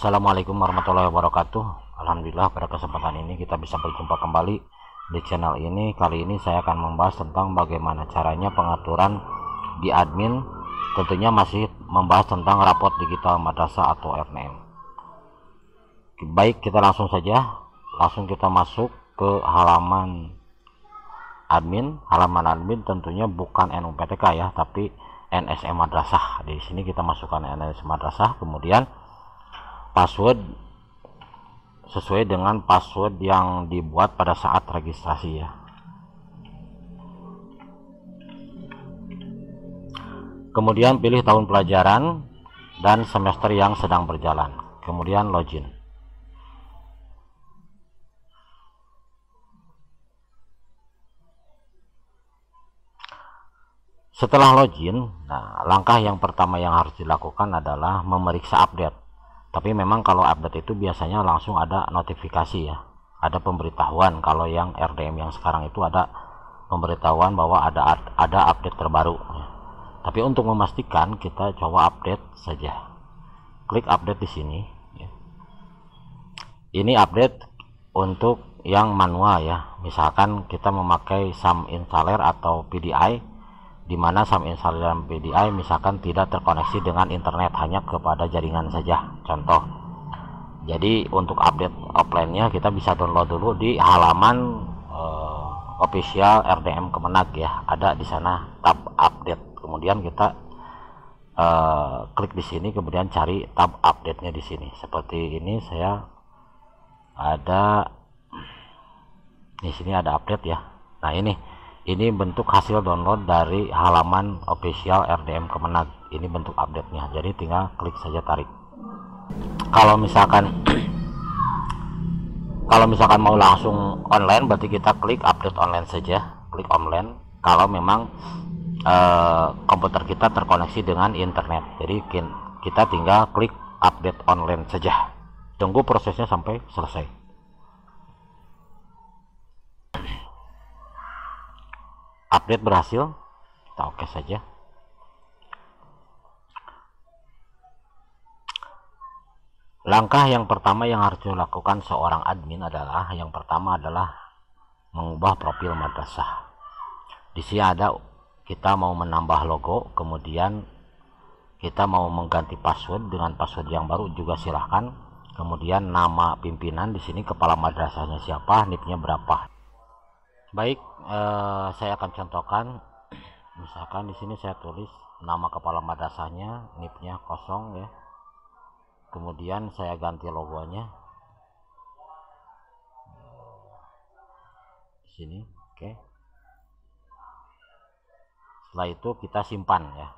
Assalamualaikum warahmatullahi wabarakatuh. Alhamdulillah pada kesempatan ini kita bisa berjumpa kembali di channel ini. Kali ini saya akan membahas tentang bagaimana caranya pengaturan di admin. Tentunya masih membahas tentang raport digital madrasah atau RDM. Baik, kita langsung saja. Langsung kita masuk ke halaman admin. Halaman admin tentunya bukan NUPTK ya, tapi NSM madrasah. Di sini kita masukkan NSM madrasah, kemudian password sesuai dengan password yang dibuat pada saat registrasi ya. Kemudian pilih tahun pelajaran dan semester yang sedang berjalan, kemudian login. Setelah login, nah langkah yang pertama yang harus dilakukan adalah memeriksa update. Tapi memang kalau update itu biasanya langsung ada notifikasi ya, ada pemberitahuan. Kalau yang RDM yang sekarang itu ada pemberitahuan bahwa ada update terbaru ya. Tapi untuk memastikan kita coba update saja, klik update di sini ya. Ini update untuk yang manual ya, misalkan kita memakai SAM installer atau PDI, dimana SAM installer dan PDI misalkan tidak terkoneksi dengan internet, hanya kepada jaringan saja, contoh. Jadi untuk update offline-nya kita bisa download dulu di halaman official RDM Kemenag ya, ada di sana tab update. Kemudian kita klik di sini, kemudian cari tab update-nya di sini. Seperti ini, saya ada di sini ada update ya. Nah, ini bentuk hasil download dari halaman official RDM Kemenag. Ini bentuk update-nya. Jadi tinggal klik saja, tarik. Kalau misalkan mau langsung online, berarti kita klik update online saja. Klik online. Kalau memang komputer kita terkoneksi dengan internet. Jadi kita tinggal klik update online saja. Tunggu prosesnya sampai selesai. Update berhasil, kita oke saja. Langkah yang pertama yang harus dilakukan seorang admin adalah, yang pertama adalah mengubah profil madrasah. Di sini ada, kita mau menambah logo, kemudian kita mau mengganti password dengan password yang baru juga silahkan. Kemudian nama pimpinan, di sini kepala madrasahnya siapa, NIP-nya berapa. Baik, saya akan contohkan. Misalkan di sini saya tulis nama kepala madrasahnya, NIP-nya kosong ya. Kemudian saya ganti logonya di sini, oke. Setelah itu kita simpan ya.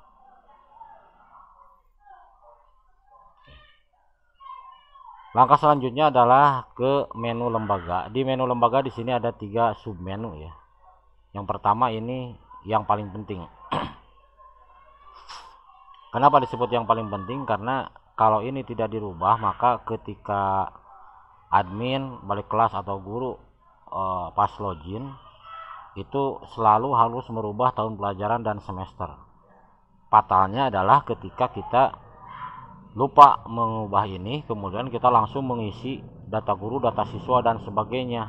Langkah selanjutnya adalah ke menu lembaga. Di menu lembaga di sini ada 3 submenu ya. Yang pertama ini yang paling penting. Kenapa disebut yang paling penting? Karena kalau ini tidak dirubah, maka ketika admin, balik kelas atau guru pas login itu selalu harus merubah tahun pelajaran dan semester. Fatalnya adalah ketika kita lupa mengubah ini, kemudian kita langsung mengisi data guru, data siswa dan sebagainya.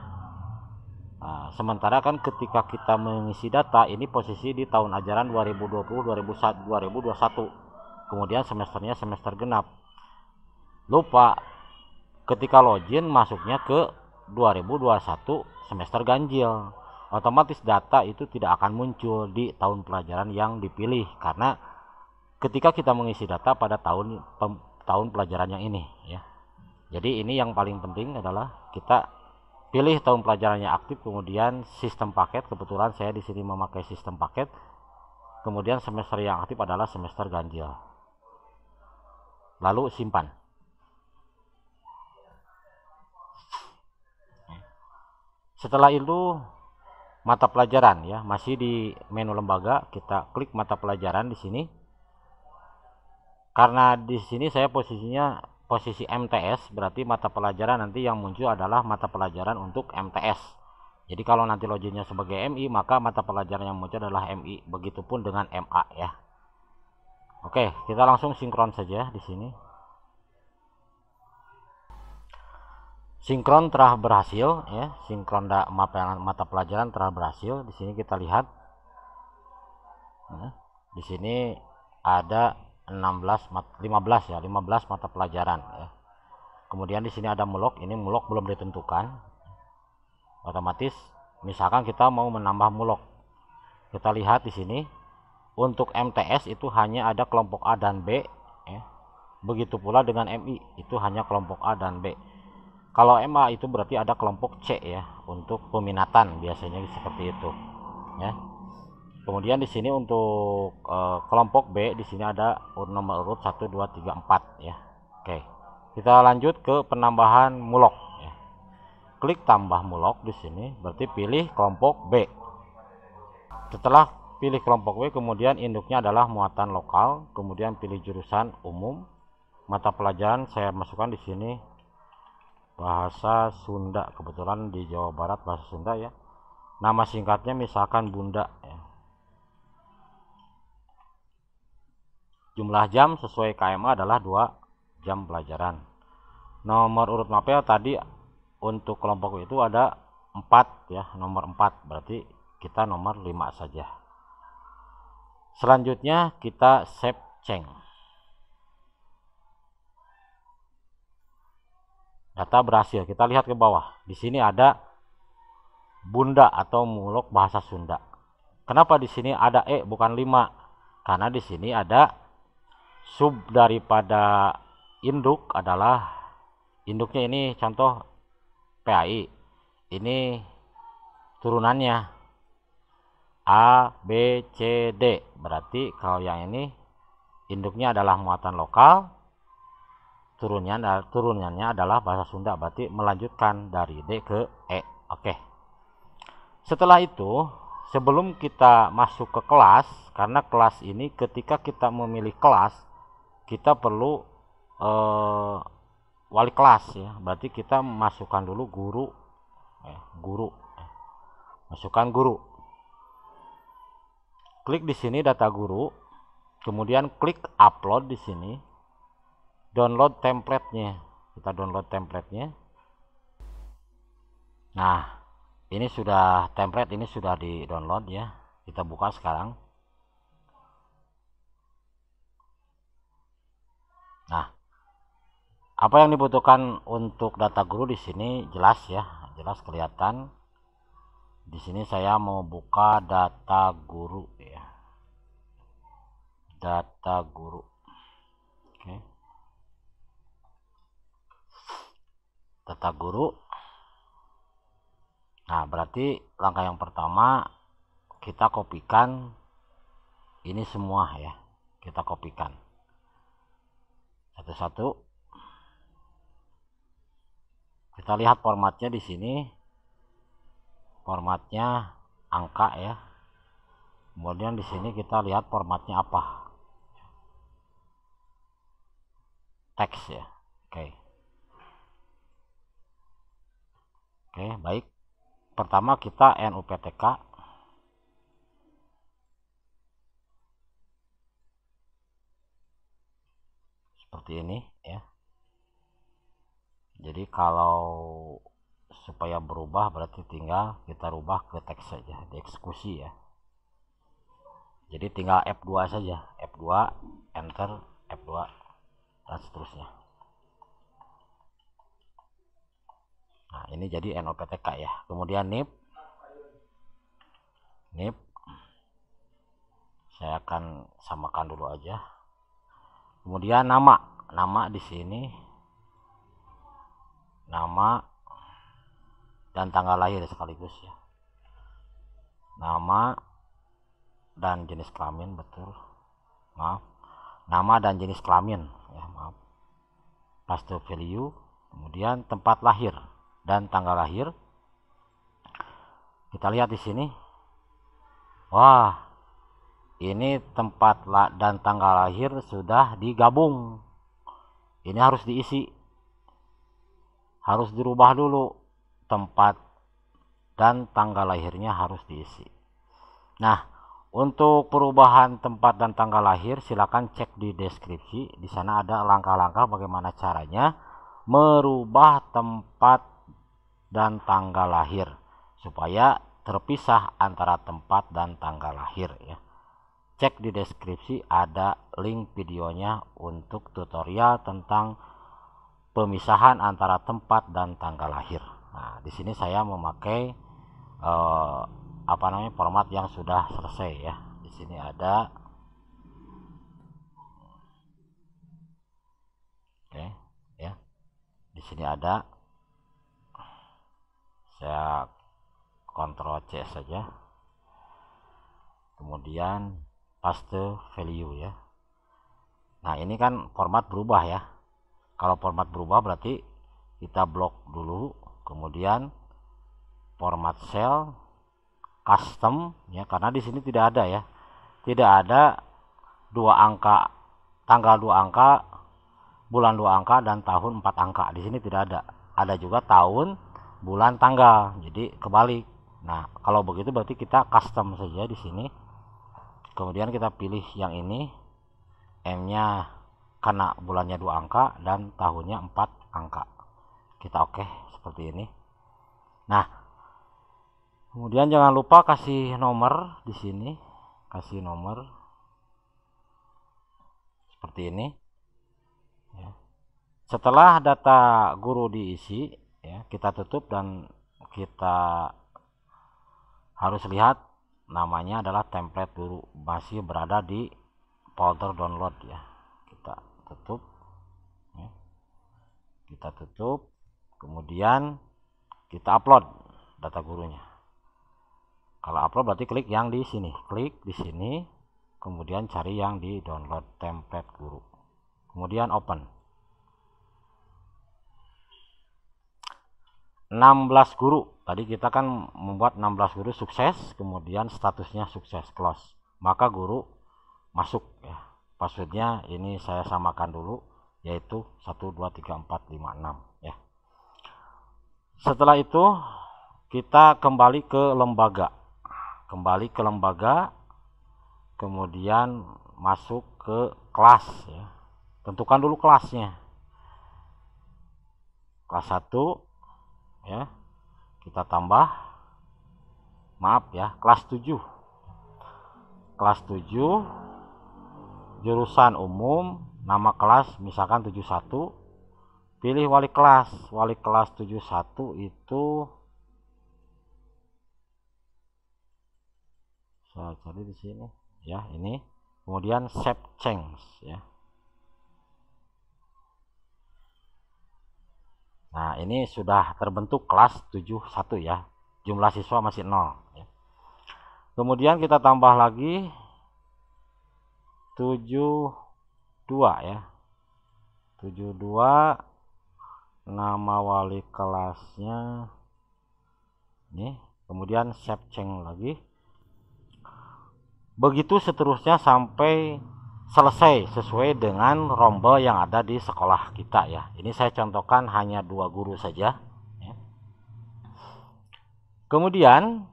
Nah, sementara kan ketika kita mengisi data ini posisi di tahun ajaran 2020-2021, kemudian semesternya semester genap. Lupa, ketika login masuknya ke 2021 semester ganjil, otomatis data itu tidak akan muncul di tahun pelajaran yang dipilih, karena ketika kita mengisi data pada tahun pelajaran yang ini ya. Jadi ini yang paling penting adalah kita pilih tahun pelajarannya aktif, kemudian sistem paket. Kebetulan saya di sini memakai sistem paket. Kemudian semester yang aktif adalah semester ganjil. Lalu simpan. Setelah itu mata pelajaran ya, masih di menu lembaga, kita klik mata pelajaran di sini. Karena di sini saya posisinya posisi MTS, berarti mata pelajaran nanti yang muncul adalah mata pelajaran untuk MTS. Jadi kalau nanti loginnya sebagai MI, maka mata pelajaran yang muncul adalah MI. Begitupun dengan MA ya. Oke, kita langsung sinkron saja di sini. Sinkron telah berhasil ya, sinkron mata pelajaran telah berhasil. Di sini kita lihat, nah, di sini ada 15 mata pelajaran ya. Kemudian di sini ada mulok, ini mulok belum ditentukan. Otomatis misalkan kita mau menambah mulok, kita lihat di sini untuk MTS itu hanya ada kelompok A dan B ya. Begitu pula dengan MI itu hanya kelompok A dan B. Kalau MA itu berarti ada kelompok C ya, untuk peminatan biasanya seperti itu ya. Kemudian di sini untuk kelompok B di sini ada nomor urut 1 2 3 4 ya. Oke. Kita lanjut ke penambahan mulok ya. Klik tambah mulok di sini, berarti pilih kelompok B. Setelah pilih kelompok B, kemudian induknya adalah muatan lokal, kemudian pilih jurusan umum. Mata pelajaran saya masukkan di sini bahasa Sunda, kebetulan di Jawa Barat bahasa Sunda ya. Nama singkatnya misalkan Bunda ya. Jumlah jam sesuai KMA adalah 2 jam pelajaran. Nomor urut mapel tadi untuk kelompok itu ada 4 ya, nomor 4, berarti kita nomor 5 saja. Selanjutnya kita save change. Data berhasil. Kita lihat ke bawah. Di sini ada Bunda atau mulok bahasa Sunda. Kenapa di sini ada bukan 5? Karena di sini ada sub daripada induk adalah induknya ini contoh PAI. Ini turunannya A, B, C, D. Berarti kalau yang ini induknya adalah muatan lokal, turunannya adalah bahasa Sunda, berarti melanjutkan dari D ke E. Oke. Setelah itu, sebelum kita masuk ke kelas, karena kelas ini ketika kita memilih kelas, kita perlu wali kelas ya. Berarti kita masukkan dulu guru. Masukkan guru. Klik di sini data guru, kemudian klik upload di sini. Download template-nya. Kita download template-nya. Nah, ini sudah template, ini sudah di-download ya. Kita buka sekarang. Nah, apa yang dibutuhkan untuk data guru di sini jelas ya, jelas kelihatan. Di sini saya mau buka data guru ya. Data guru. Oke. Data guru. Nah, berarti langkah yang pertama kita kopikan ini semua ya. Kita kopikan satu-satu. Kita lihat formatnya di sini. Formatnya angka ya. Kemudian di sini kita lihat formatnya apa. Teks ya. Oke. Oke, baik. Pertama kita NUPTK. Seperti ini ya. Jadi kalau supaya berubah berarti tinggal kita rubah ke teks saja, dieksekusi ya. Jadi tinggal F2 saja, F2, enter, F2 dan seterusnya. Nah, ini jadi NUPTK ya. Kemudian NIP. Saya akan samakan dulu aja. Kemudian nama di sini. Nama dan tanggal lahir sekaligus ya. Nama dan jenis kelamin, betul. Maaf. Nama dan jenis kelamin ya, maaf. Paste value, kemudian tempat lahir dan tanggal lahir. Kita lihat di sini. Wah, ini tempat dan tanggal lahir sudah digabung. Ini harus diisi. Harus dirubah dulu. Tempat dan tanggal lahirnya harus diisi. Nah, untuk perubahan tempat dan tanggal lahir silakan cek di deskripsi. Di sana ada langkah-langkah bagaimana caranya merubah tempat dan tanggal lahir supaya terpisah antara tempat dan tanggal lahir ya. Cek di deskripsi, ada link videonya untuk tutorial tentang pemisahan antara tempat dan tanggal lahir. Nah, di sini saya memakai format yang sudah selesai ya. Di sini ada, oke ya. Di sini ada, saya Ctrl C saja. Kemudian paste value ya. Nah, ini kan format berubah ya. Kalau format berubah berarti kita blok dulu, kemudian format cell, custom ya, karena di sini tidak ada ya. Tidak ada 2 angka, tanggal 2 angka, bulan 2 angka, dan tahun 4 angka. Di sini tidak ada. Ada juga tahun, bulan, tanggal. Jadi kebalik. Nah, kalau begitu berarti kita custom saja di sini. Kemudian kita pilih yang ini, M-nya karena bulannya 2 angka dan tahunnya 4 angka. Kita oke seperti ini. Nah, kemudian jangan lupa kasih nomor di sini, kasih nomor seperti ini ya. Setelah data guru diisi ya, kita tutup dan kita harus lihat namanya adalah template guru, masih berada di folder download ya. Kita tutup ya. Kita tutup, kemudian kita upload data gurunya. Kalau upload berarti klik yang di sini, klik di sini, kemudian cari yang di download template guru, kemudian open. 16 guru tadi kita kan membuat 16 guru sukses, kemudian statusnya sukses, close, maka guru masuk ya. Passwordnya ini saya samakan dulu, yaitu 1234566 ya. Setelah itu kita kembali ke lembaga, kemudian masuk ke kelas ya. Tentukan dulu kelasnya, kelas 1 ya. Kita tambah, maaf ya, kelas 7. Kelas 7 jurusan umum, nama kelas misalkan 71. Pilih wali kelas 71 itu saya cari di sini ya, ini. Kemudian save change ya. Nah, ini sudah terbentuk kelas 71 ya. Jumlah siswa masih 0 ya. Kemudian kita tambah lagi 72 ya. 72, nama wali kelasnya ini. Kemudian save change lagi. Begitu seterusnya sampai selesai sesuai dengan rombel yang ada di sekolah kita ya. Ini saya contohkan hanya 2 guru saja ya. Kemudian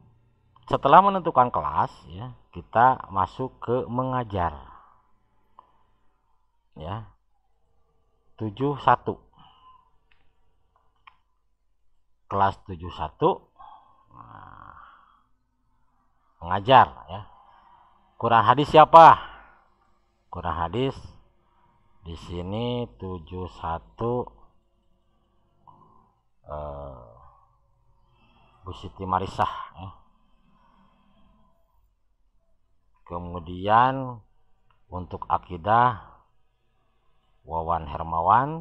setelah menentukan kelas ya, kita masuk ke mengajar ya. 71, kelas 71 mengajar ya. Quran hadis siapa? Quran hadis di sini 71 Bu Siti Marisah ya. Kemudian untuk akidah Wawan Hermawan.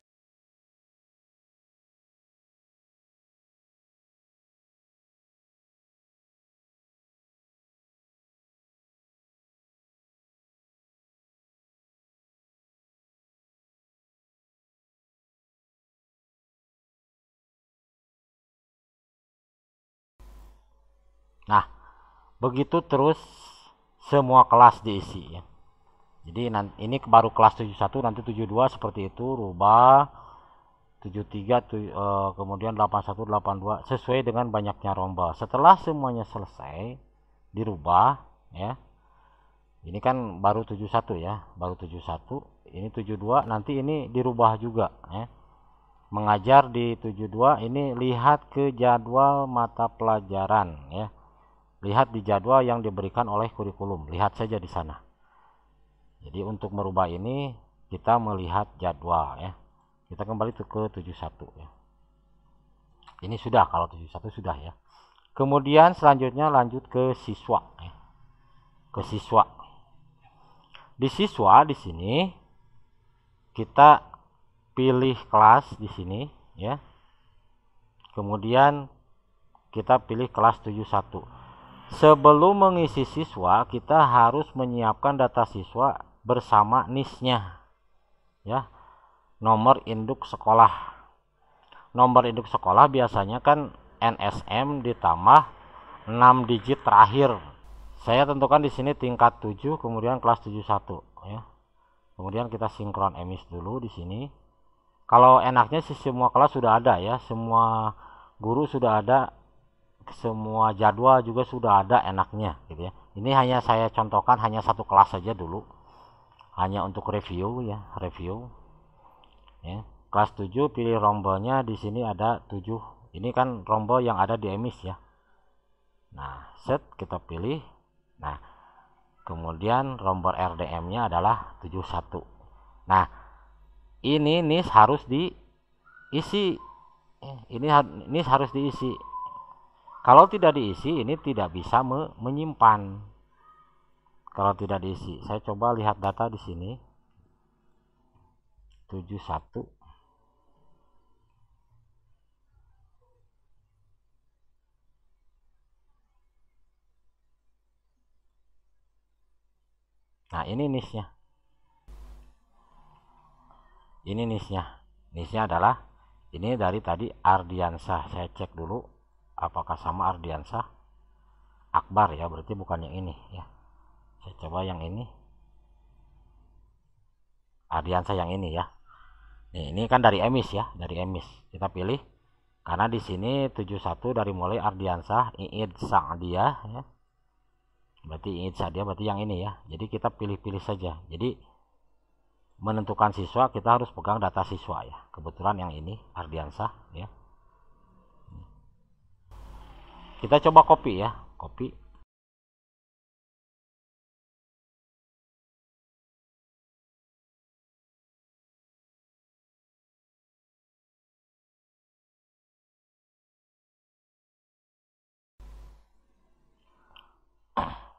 Nah, begitu terus semua kelas diisi ya. Jadi ini baru kelas 71, nanti 72 seperti itu, rubah 73 kemudian 81 82 sesuai dengan banyaknya rombel. Setelah semuanya selesai dirubah ya. Ini kan baru 71 ya, baru 71. Ini 72, nanti ini dirubah juga ya. mengajar di 72 ini lihat ke jadwal mata pelajaran ya. Lihat di jadwal yang diberikan oleh kurikulum, lihat saja di sana. Jadi untuk merubah ini kita melihat jadwal ya. Kita kembali ke 71 ya. Ini sudah, kalau 71 sudah ya. Kemudian selanjutnya lanjut ke siswa ya. Ke siswa. Di siswa di sini kita pilih kelas di sini ya. Kemudian kita pilih kelas 71. Sebelum mengisi siswa, kita harus menyiapkan data siswa bersama NIS-nya. Ya. Nomor induk sekolah. Nomor induk sekolah biasanya kan NSM ditambah 6 digit terakhir. Saya tentukan di sini tingkat 7, kemudian kelas 71 ya. Kemudian kita sinkron emis dulu di sini. Kalau enaknya sih semua kelas sudah ada ya, semua guru sudah ada, semua jadwal juga sudah ada enaknya gitu ya. Ini hanya saya contohkan hanya satu kelas saja dulu, hanya untuk review ya, review ya. Kelas 7 pilih rombelnya, di sini ada 7. Ini kan rombel yang ada di emis ya. Nah, set kita pilih. Nah, kemudian rombel RDM-nya adalah 71. Nah, ini NIS harus diisi. Ini harus diisi. Kalau tidak diisi, ini tidak bisa menyimpan. Kalau tidak diisi, saya coba lihat data di sini. 71. Nah, ini NIS-nya. Ini NIS-nya. NIS-nya adalah ini dari tadi Ardiansah. Saya cek dulu apakah sama Ardiansah. Akbar ya, berarti bukan yang ini ya. Saya coba yang ini. Ardiansah yang ini ya. Nih, ini kan dari emis ya, dari emis. Kita pilih karena di sini 71 dari mulai Ardiansah, Iid Sa'dia ya. Berarti Iid Sa'dia berarti yang ini ya. Jadi kita pilih-pilih saja. Jadi menentukan siswa kita harus pegang data siswa ya. Kebetulan yang ini Ardiansah ya. Kita coba copy ya, copy.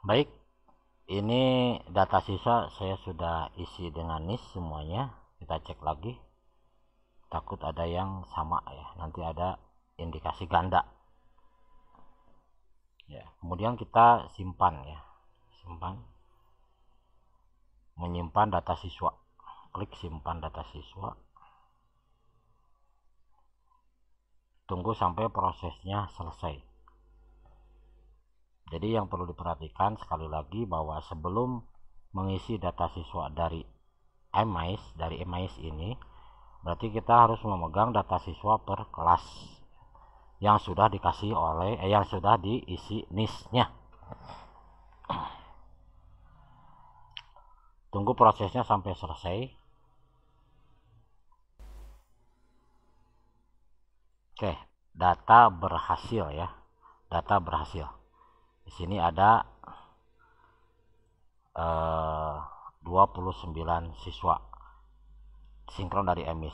Baik, ini data siswa saya sudah isi dengan NIS semuanya. Kita cek lagi, takut ada yang sama ya, nanti ada indikasi ganda ya. Kemudian kita simpan ya, simpan, menyimpan data siswa, klik simpan data siswa, tunggu sampai prosesnya selesai. Jadi yang perlu diperhatikan sekali lagi bahwa sebelum mengisi data siswa dari emis ini, berarti kita harus memegang data siswa per kelas yang sudah dikasih oleh yang sudah diisi NIS-nya. Tunggu prosesnya sampai selesai. Oke, data berhasil ya. Data berhasil. Di sini ada 29 siswa sinkron dari emis.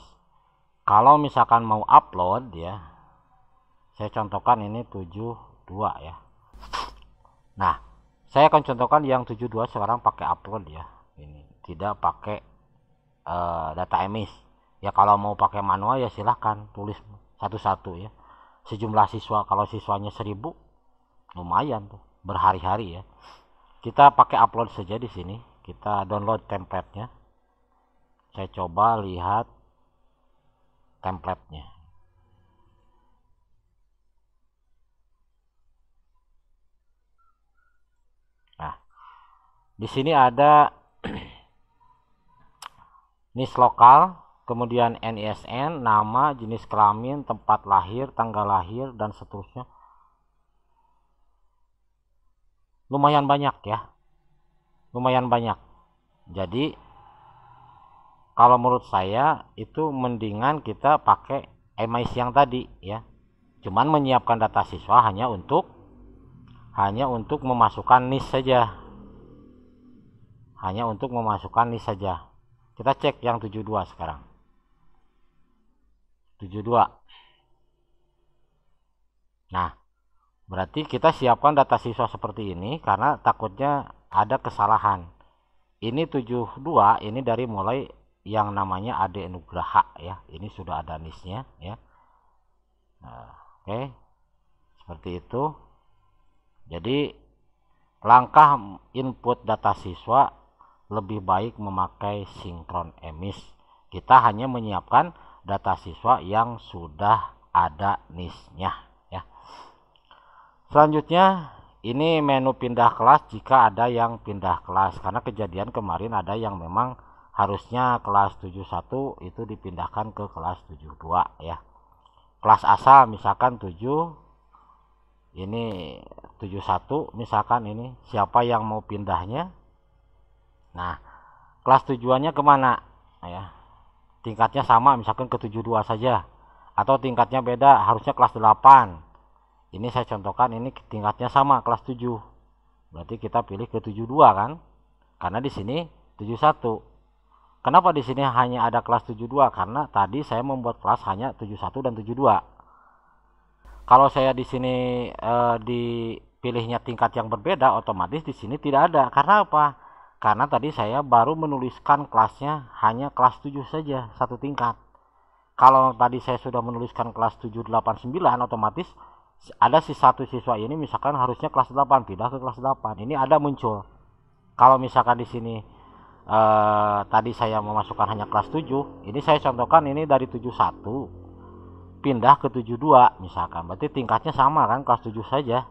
Kalau misalkan mau upload ya, saya contohkan ini 72 ya. Nah, saya akan contohkan yang 72 sekarang pakai upload ya. Ini tidak pakai data emis. Ya kalau mau pakai manual ya silahkan tulis satu-satu ya. Sejumlah siswa, kalau siswanya 1000 lumayan tuh, berhari-hari ya. Kita pakai upload saja di sini. Kita download template-nya. Saya coba lihat template-nya. Nah, di sini ada NIS lokal, kemudian NISN, nama, jenis kelamin, tempat lahir, tanggal lahir, dan seterusnya. Lumayan banyak ya, lumayan banyak. Jadi kalau menurut saya itu mendingan kita pakai MIS yang tadi ya. Cuman menyiapkan data siswa hanya untuk memasukkan NIS saja. Hanya untuk memasukkan NIS saja. Kita cek yang 72 sekarang. 72. Nah, berarti kita siapkan data siswa seperti ini karena takutnya ada kesalahan. Ini 72, ini dari mulai yang namanya Ade Nugraha ya. Ini sudah ada NIS-nya ya. Nah, oke. Seperti itu. Jadi langkah input data siswa lebih baik memakai sinkron emis. Kita hanya menyiapkan data siswa yang sudah ada NIS-nya ya. Selanjutnya ini menu pindah kelas jika ada yang pindah kelas, karena kejadian kemarin ada yang memang harusnya kelas 71 itu dipindahkan ke kelas 72 ya. Kelas asal misalkan 7, ini 71 misalkan, ini siapa yang mau pindahnya. Nah, kelas tujuannya kemana ya, tingkatnya sama misalkan ke 72 saja, atau tingkatnya beda harusnya kelas 8. Ini saya contohkan, ini tingkatnya sama kelas 7. Berarti kita pilih ke 72 kan? Karena di sini 71. Kenapa di sini hanya ada kelas 72? Karena tadi saya membuat kelas hanya 71 dan 72. Kalau saya di sini dipilihnya tingkat yang berbeda, otomatis di sini tidak ada. Karena apa? Karena tadi saya baru menuliskan kelasnya hanya kelas 7 saja, satu tingkat. Kalau tadi saya sudah menuliskan kelas 7, 8, 9, otomatis ada satu siswa ini misalkan harusnya kelas 8 pindah ke kelas 8. Ini ada muncul. Kalau misalkan di sini tadi saya memasukkan hanya kelas 7, ini saya contohkan ini dari 71 pindah ke 72 misalkan. Berarti tingkatnya sama kan, kelas 7 saja.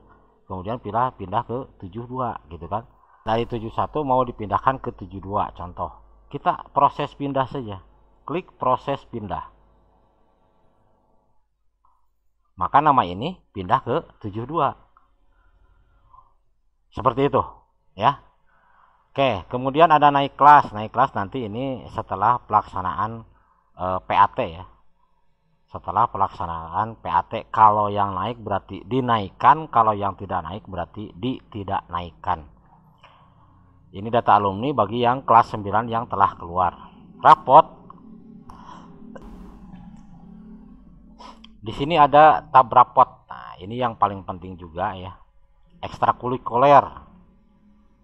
Kemudian pindah ke 72 gitu kan. Dari 71 mau dipindahkan ke 72 contoh. Kita proses pindah saja. Klik proses pindah. Maka nama ini pindah ke 72. Seperti itu ya. Oke, kemudian ada naik kelas. Naik kelas nanti ini setelah pelaksanaan PAT ya. Setelah pelaksanaan PAT, kalau yang naik berarti dinaikkan, kalau yang tidak naik berarti tidak naikkan. Ini data alumni bagi yang kelas 9 yang telah keluar. Rapot. Di sini ada tab rapot. Nah, ini yang paling penting juga ya. Ekstrakurikuler.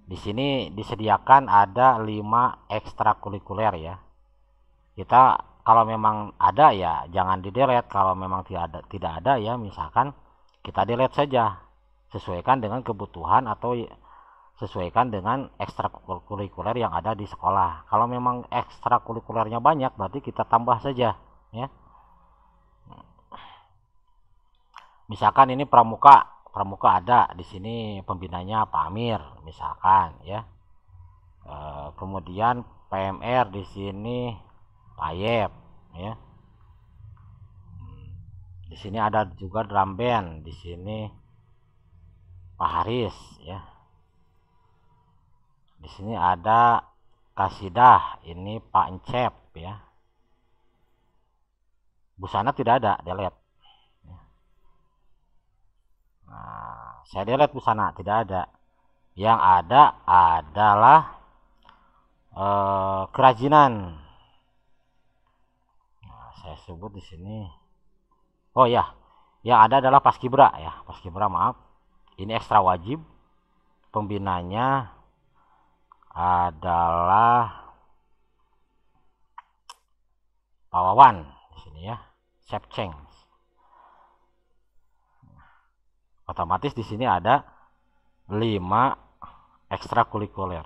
Di sini disediakan ada 5 ekstrakurikuler ya. Kita kalau memang ada ya jangan di delete, kalau memang tidak ada ya misalkan kita delete saja. Sesuaikan dengan kebutuhan atau sesuaikan dengan ekstrakurikuler yang ada di sekolah. Kalau memang ekstrakurikulernya banyak berarti kita tambah saja ya. Misalkan ini pramuka ada di sini, pembinanya Pak Amir misalkan ya. Kemudian PMR di sini Pak Yep ya. Di sini ada juga drum band, di sini Pak Haris ya. Di sini ada Kasidah, ini Pak Encep ya. Busana tidak ada, delete. Nah, saya delete busana, tidak ada. Yang ada adalah kerajinan. Nah, saya sebut di sini. Oh ya, yang ada adalah paskibra ya, paskibra maaf. Ini ekstra wajib. Pembinanya adalah Pak Wawan di sini ya, Sepceng. Otomatis di sini ada 5 ekstrakurikuler.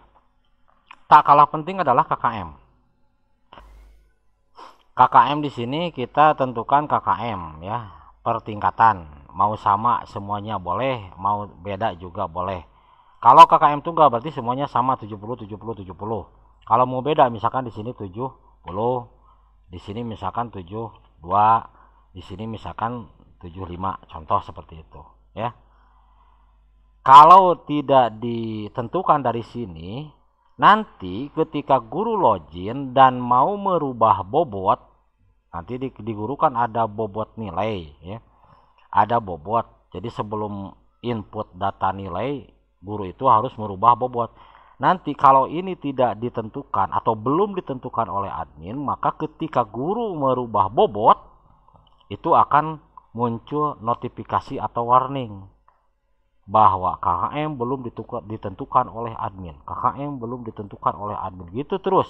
Tak kalah penting adalah KKM. KKM di sini kita tentukan KKM ya, per tingkatan. Mau sama semuanya boleh, mau beda juga boleh. Kalau KKM tunggal berarti semuanya sama 70 70 70. Kalau mau beda misalkan di sini 70, di sini misalkan 72, di sini misalkan 75, contoh seperti itu ya. Kalau tidak ditentukan dari sini, nanti ketika guru login dan mau merubah bobot Nanti di guru kan ada bobot nilai ya. Ada bobot. Jadi sebelum input data nilai, guru itu harus merubah bobot. Nanti kalau ini tidak ditentukan atau belum ditentukan oleh admin, maka ketika guru merubah bobot, itu akan muncul notifikasi atau warning bahwa KKM belum ditentukan oleh admin. KKM belum ditentukan oleh admin. Gitu terus.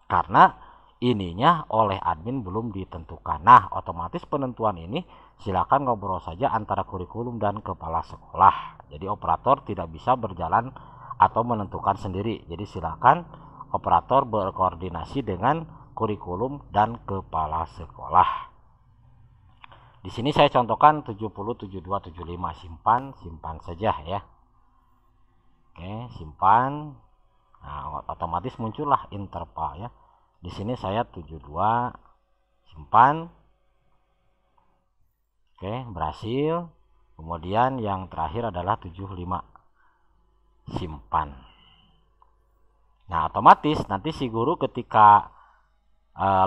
Karena ininya oleh admin belum ditentukan. Nah, otomatis penentuan ini silakan ngobrol saja antara kurikulum dan kepala sekolah. Jadi operator tidak bisa berjalan atau menentukan sendiri. Jadi silakan operator berkoordinasi dengan kurikulum dan kepala sekolah. Di sini saya contohkan 70, 72, 75. Simpan saja ya. Oke, simpan. Nah, otomatis muncullah interval ya. Di sini saya 72, simpan. Oke, berhasil. Kemudian yang terakhir adalah 75. Simpan. Nah, otomatis nanti si guru ketika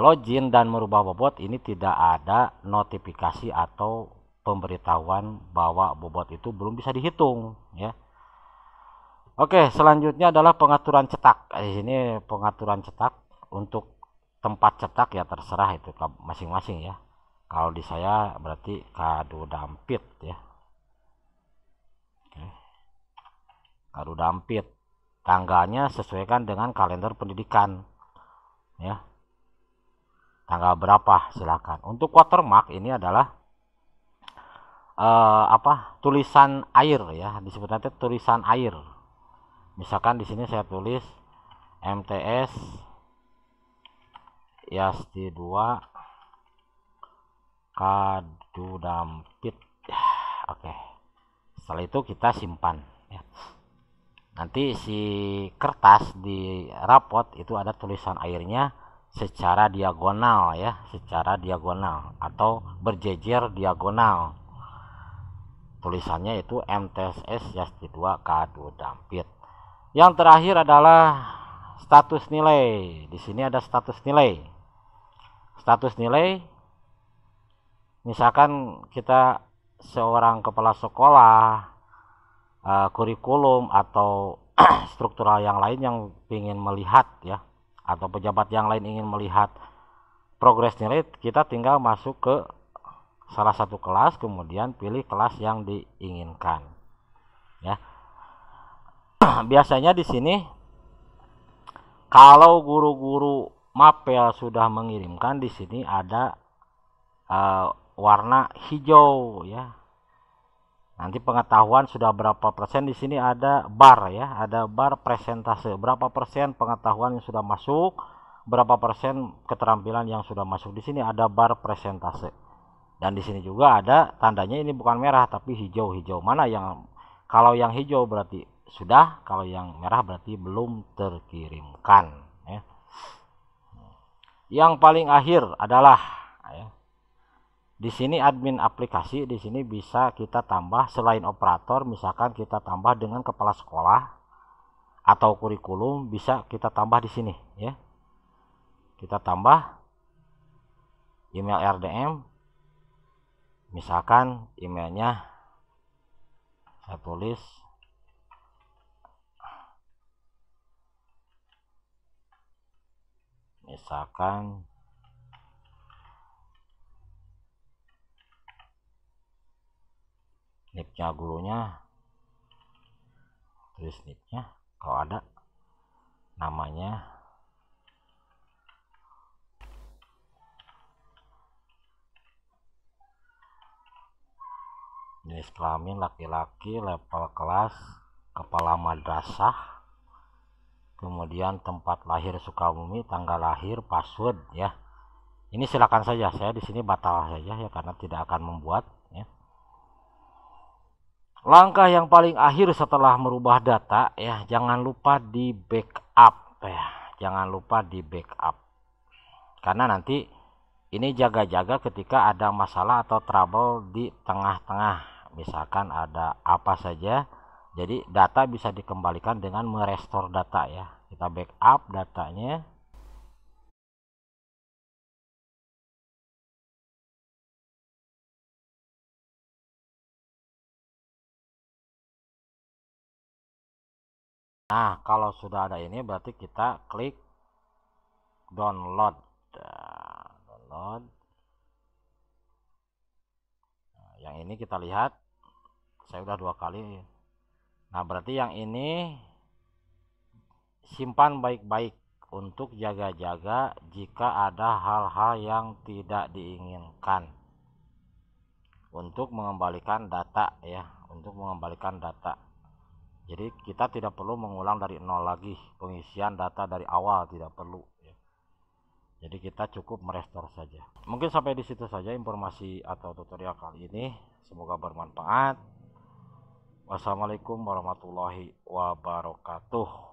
login dan merubah bobot ini tidak ada notifikasi atau pemberitahuan bahwa bobot itu belum bisa dihitung ya. Oke, selanjutnya adalah pengaturan cetak. Di sini pengaturan cetak untuk tempat cetak ya terserah itu masing-masing ya. Kalau di saya berarti kado dampit ya. Oke. Kado dampit. Tanggalnya sesuaikan dengan kalender pendidikan ya. Tanggal berapa silakan. Untuk watermark ini adalah tulisan air ya, disebut nanti tulisan air. Misalkan di sini saya tulis MTS Yasti 2 Kado Dampit. Oke. Setelah itu kita simpan ya. Nanti si kertas di rapot itu ada tulisan airnya secara diagonal ya, secara diagonal atau berjejer diagonal. Tulisannya itu MTSS Yasti 2 Kado Dampit. Yang terakhir adalah status nilai. Di sini ada status nilai. Status nilai misalkan kita seorang kepala sekolah, kurikulum atau struktural yang lain yang ingin melihat ya, atau pejabat yang lain ingin melihat progres nilai, kita tinggal masuk ke salah satu kelas, kemudian pilih kelas yang diinginkan ya. Biasanya di sini kalau guru-guru mapel sudah mengirimkan, di sini ada warna hijau ya. Nanti pengetahuan sudah berapa persen, di sini ada bar ya, ada bar presentase. Berapa persen pengetahuan yang sudah masuk, berapa persen keterampilan yang sudah masuk. Di sini ada bar presentase. Dan di sini juga ada tandanya, ini bukan merah tapi hijau-hijau. Mana yang, kalau yang hijau berarti sudah, kalau yang merah berarti belum terkirimkan ya. Yang paling akhir adalah ya, di sini admin aplikasi. Di sini bisa kita tambah selain operator, misalkan kita tambah dengan kepala sekolah atau kurikulum, bisa kita tambah di sini ya. Kita tambah email RDM. Misalkan emailnya saya tulis misalkan NIP-nya gurunya, tulis NIP-nya kalau ada, namanya jenis kelamin laki-laki, level kelas kepala madrasah, kemudian tempat lahir Sukabumi, tanggal lahir, password ya. Ini silakan saja, saya di sini batal saja ya karena tidak akan membuat ya. Langkah yang paling akhir setelah merubah data ya, jangan lupa di backup ya. Jangan lupa di backup. Karena nanti ini jaga-jaga ketika ada masalah atau trouble di tengah-tengah. Misalkan ada apa saja, jadi data bisa dikembalikan dengan merestore data ya. Kita backup datanya. Nah, kalau sudah ada ini berarti kita klik download. Download. Nah, yang ini kita lihat, saya udah 2 kali. Nah, berarti yang ini simpan baik-baik untuk jaga-jaga jika ada hal-hal yang tidak diinginkan. Untuk mengembalikan data ya, untuk mengembalikan data. Jadi kita tidak perlu mengulang dari nol lagi pengisian data dari awal, tidak perlu ya. Jadi kita cukup merestore saja. Mungkin sampai di situ saja informasi atau tutorial kali ini. Semoga bermanfaat. Wassalamualaikum warahmatullahi wabarakatuh.